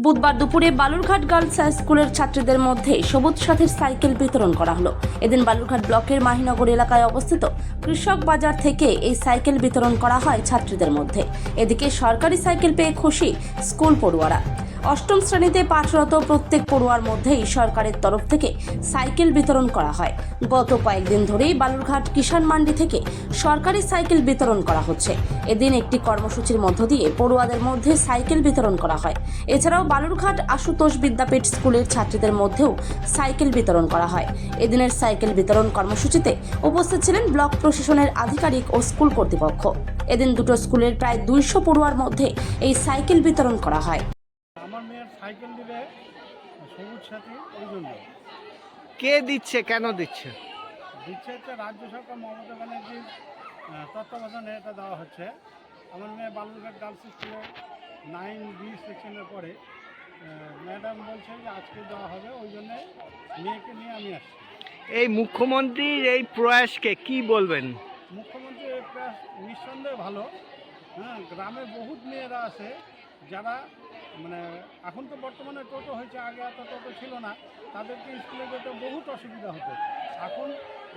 বুধবার দুপুরে Balurghat girls high স্কুলের ছাত্রীদের মধ্যে সবুজ সাথীর সাইকেল বিতরণ করা হলো। এদিন বালুরঘাট ব্লকের মাহিনগর এলাকায় অবস্থিত কৃষক বাজার থেকে এই সাইকেল বিতরণ করা হয় ছাত্রীদের মধ্যে। এদিকে সরকারি সাইকেল পেয়ে খুশি স্কুল পড়ুয়ারা। অষ্টম শ্রেণীতে পাঠরত প্রত্যেক পড়ুয়ার মধ্যেই সরকারের তরফ থেকে সাইকেল বিতরণ করা হয়। গত কয়েকদিন ধরেই বালুরঘাট কিষাণ মান্ডি থেকে সরকারি সাইকেল বিতরণ করা হচ্ছে। এদিন একটি কর্মসূচির মধ্য দিয়ে পড়ুয়াদের মধ্যে সাইকেল বিতরণ করা হয়। এছাড়াও বালুরঘাট আশুতোষ বিদ্যাপীঠ স্কুলের ছাত্রীদের মধ্যেও সাইকেল বিতরণ করা হয়। এদিনের সাইকেল বিতরণ কর্মসূচিতে উপস্থিত ছিলেন ব্লক প্রশাসনের আধিকারিক ও স্কুল কর্তৃপক্ষ। এদিন দুটো স্কুলের প্রায় 200 পড়ুয়ার মধ্যে এই সাইকেল বিতরণ করা হয়। আমার মেয়ের সাইকেল দিবে সবুজ সাথী, ওই জন্য কে দিচ্ছে, কেন দিচ্ছে? দিচ্ছে হচ্ছে রাজ্য সরকার মমতা ব্যানার্জির তত্ত্বাবধানে এটা দেওয়া হচ্ছে। আমার মেয়ে বালুরঘাট গার্লস স্কুলে 9B সেকশনের পরে ম্যাডাম বলছে যে আজকে দেওয়া হবে, ওই জন্যে মেয়েকে নিয়ে আমি আসছি। এই মুখ্যমন্ত্রীর এই প্রয়াসকে কি বলবেন? মুখ্যমন্ত্রীর এই প্রয়াস নিঃসন্দেহে ভালো। গ্রামে বহুত মেয়েরা আছে যারা এখন তো বর্তমানে টোটো হয়েছে, আগে এত টোটো ছিল না, তাদেরকে স্কুলে যেতে বহুত অসুবিধা হতো। এখন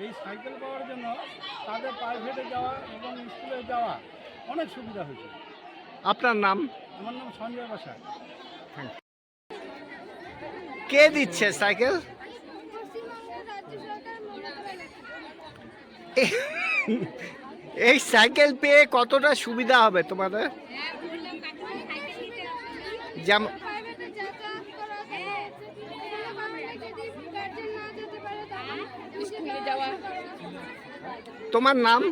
এই সাইকেল পাওয়ার জন্য তাদের প্রাইভেটে যাওয়া এবং স্কুলে যাওয়া অনেক সুবিধা হয়েছে। আপনার নাম? আমার নাম সঞ্জয় বসাক। কে দিচ্ছে সাইকেল? এই সাইকেল পেয়ে কতটা সুবিধা হবে তোমাদের? যেমন তোমার নাম?